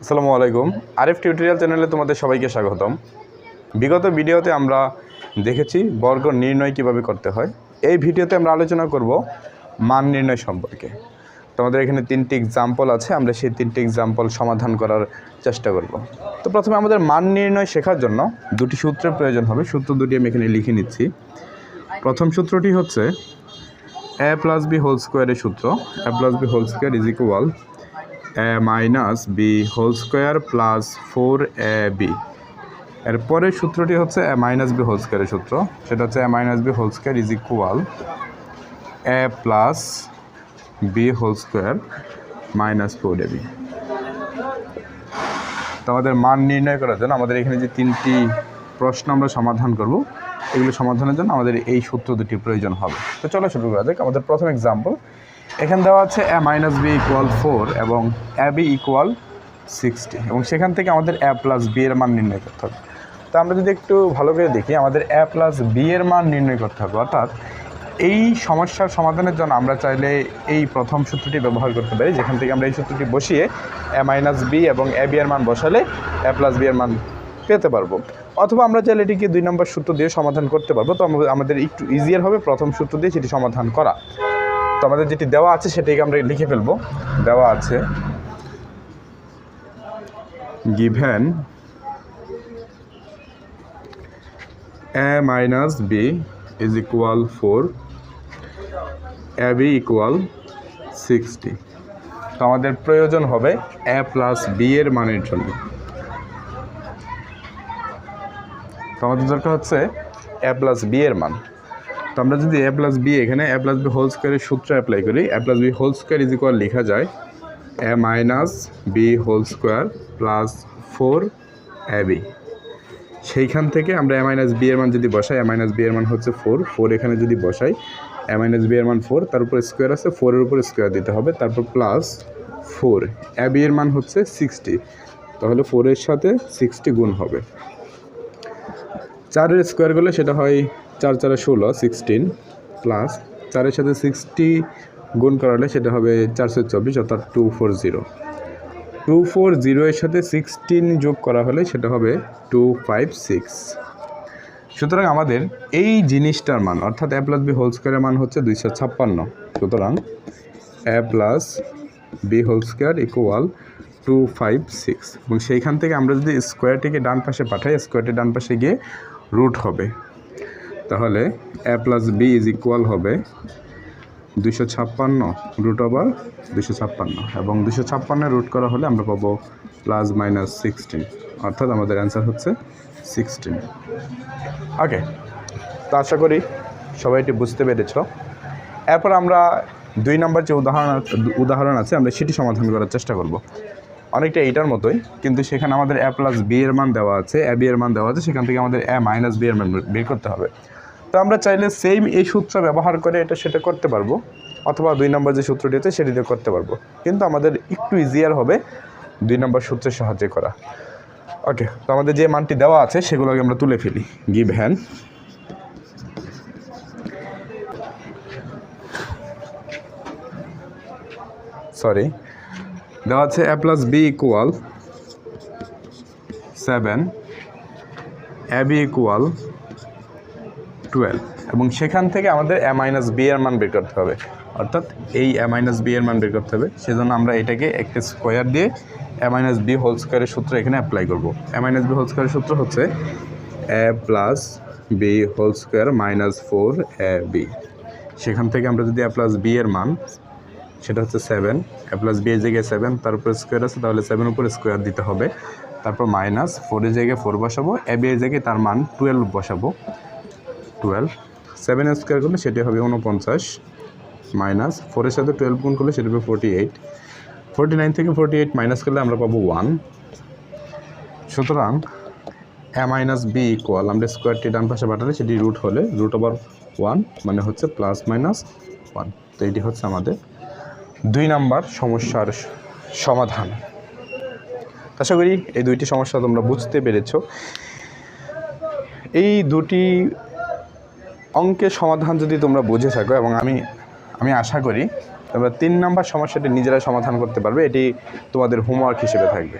আসসালামু আলাইকুম। আরিফ টিউটোরিয়াল চ্যানেলে তোমাদের সবাইকে স্বাগতম। বিগত ভিডিওতে আমরা দেখেছি বর্গ নির্ণয় কিভাবে করতে হয়। এই ভিডিওতে আমরা আলোচনা করব মান নির্ণয় সম্পর্কে। তোমাদের এখানে 3টি এক্সাম্পল আছে, আমরা সেই 3টি এক্সাম্পল সমাধান করার চেষ্টা করব। তো প্রথমে আমাদের মান নির্ণয় শেখার জন্য দুটি সূত্রের প্রয়োজন হবে। সূত্র দুটি আমি এখানে লিখে নিচ্ছি। প্রথম সূত্রটি হচ্ছে a + b হোল স্কোয়ারের সূত্র। a + b whole square is equal a minus B whole square plus 4ab। এরপরের সূত্রটি হচ্ছে a মাইনাস বি হোল স্কোয়ারের সূত্র, সেটা হচ্ছে a minus B whole square is equal a plus B whole square minus 4ab। তো আমাদের মান নির্ণয় করার জন্য আমাদের এখানে যে 3টি প্রশ্ন আমরা সমাধান করব, এগুলো সমাধানের জন্য আমাদের এই সূত্র দুটি প্রয়োজন হবে। তো চলো শুরু করা যাক। আমাদের প্রথম এক্সাম্পল এখানে দেওয়া আছে a মাইনাস বি ইকুয়াল 4 এবং ab ইকুয়াল 60, এবং সেখান থেকে আমাদের a প্লাস বি এর মান নির্ণয় করতে হবে। তো আমরা যদি একটু ভালো করে দেখি, আমাদের a প্লাস বি এর মান নির্ণয় করতে হবে। অর্থাৎ এই সমস্যার সমাধানের জন্য আমরা চাইলে এই প্রথম সূত্রটি ব্যবহার করতে পারি, যেখান থেকে আমরা এই সূত্রটি বসিয়ে a মাইনাস বি এবং ab এর মান বসালে a প্লাস বি এর মান পেতে পারবো। অথবা আমরা চাইলে এটিকে 2 নম্বর সূত্র দিয়ে সমাধান করতে পারবো। তো আমাদের একটু ইজিয়ার হবে প্রথম সূত্র দিয়ে সেটি সমাধান করা। তো আমাদের যেটি দেওয়া আছে সেটাকে আমরা লিখে ফেলবো। দেওয়া আছে given a minus b is equal 4, ab equal 60। তো আমাদের প্রয়োজন হবে a প্লাস b এর মানের জন্য। তো আমাদের দরকার হচ্ছে a প্লাস b এর মান। তো আমরা যদি a প্লাস বি এখানে a প্লাস বি হোল স্কোয়ারের সূত্র অ্যাপ্লাই করি, a plus B whole square is equal লেখা যায় a minus B whole square plus 4ab। সেইখান থেকে আমরা a মাইনাস বি এর মান যদি বসাই, a মাইনাস বি এর মান হচ্ছে 4 এখানে যদি বসাই, a মাইনাস বি এর মান 4, তার উপরে স্কোয়ার আছে, 4 এর উপর স্কোয়ার দিতে হবে, তারপর প্লাস 4, ab এর মান হচ্ছে 60, তাহলে 4 এর সাথে 60 গুণ হবে। 4 এর স্কোয়ার করলে সেটা হয় 4 4 16, 16 প্লাস 4 এর সাথে 60 গুণ করালে সেটা হবে 424, অর্থাৎ 240। 240 এর সাথে 16 যোগ করা হলে সেটা হবে 256। সুতরাং আমাদের এই জিনিসটার মান অর্থাৎ a প্লাস বি হোল স্কোয়ারের মান হচ্ছে 256। সুতরাং a plus B whole square equal 256, এবং সেইখান থেকে আমরা যদি স্কোয়ারটিকে ডান পাশে পাঠাই, স্কোয়ারটি ডান পাশে গিয়ে রুট হবে, তাহলে a plus B is equal হবে 256 রুট ওভার 256, এবং 256 রুট করা হলে আমরা পাবো প্লাস মাইনাস 16, অর্থাৎ আমাদের অ্যান্সার হচ্ছে 16। ওকে, তো আশা করি সবাই এটি বুঝতে পেরেছ। এরপর আমরা 2 নম্বর যে উদাহরণ আছে আমরা সেটি সমাধান করার চেষ্টা করব। অনেকটা এইটার মতোই, কিন্তু সেখানে আমাদের a প্লাস বি এর মান দেওয়া আছে, ab এর মান দেওয়া আছে, সেখান থেকে আমাদের a মাইনাস বি এর মান বের করতে হবে। তো আমরা চাইলে সেম এই সূত্র ব্যবহার করে সেটা করতে পারবো, অথবা 2 নম্বর যে সূত্রটি আছে সেটি দিয়ে করতে পারবো, কিন্তু আমাদের একটু ইজিয়ার হবে 2 নম্বর সূত্রের সাহায্যে করা। ওকে, তো আমাদের যে মানটি দেওয়া আছে সেগুলোকে আমরা তুলে ফেলি। গিভেন দেওয়া আছে a plus B equal 7, ab equal 12, এবং সেখান থেকে আমাদের a মাইনাস বি এর মান বের করতে হবে। অর্থাৎ এই a মাইনাস বি এর মান বের করতে হবে, সেজন্য আমরা এটাকে একটা স্কোয়ার দিয়ে a মাইনাস বি হোল স্কোয়ারের সূত্র এখানে অ্যাপ্লাই করব। a মাইনাস বি হোল স্কোয়ারের সূত্র হচ্ছে a plus B whole square minus 4ab। সেখান থেকে আমরা যদি a প্লাস বি এর মান, সেটা হচ্ছে 7, a প্লাস বি এর জায়গায় 7, তার উপরে স্কোয়ার আছে, তাহলে 7 উপরে স্কোয়ার দিতে হবে, তারপর মাইনাস 4 এর জায়গায় 4 বসাবো, ab এর জায়গায় তার মান 12 বসাবো, 12, 7 এর স্কোয়ার করলে সেটি হবে 49, মাইনাস 4 এর সাথে 12 গুণ করলে সেটা হবে 48, 49 থেকে 48 মাইনাস করলে আমরা পাবো 1। সুতরাং a মাইনাস বি ইকুয়াল, আমরা স্কোয়ারটি ডান পাশে পাঠালে সেটি রুট হলে রুট ওভার 1, মানে হচ্ছে প্লাস মাইনাস 1। তো এটি হচ্ছে আমাদের 2 নম্বর সমস্যার সমাধান। আশা করি এই 2টি সমস্যা তোমরা বুঝতে পেরেছ। এই 2টি অঙ্কের সমাধান যদি তোমরা বুঝে থাকো, এবং আমি আশা করি তোমরা 3 নম্বর সমস্যাটি নিজেরাই সমাধান করতে পারবে, এটি তোমাদের হোমওয়ার্ক হিসেবে থাকবে।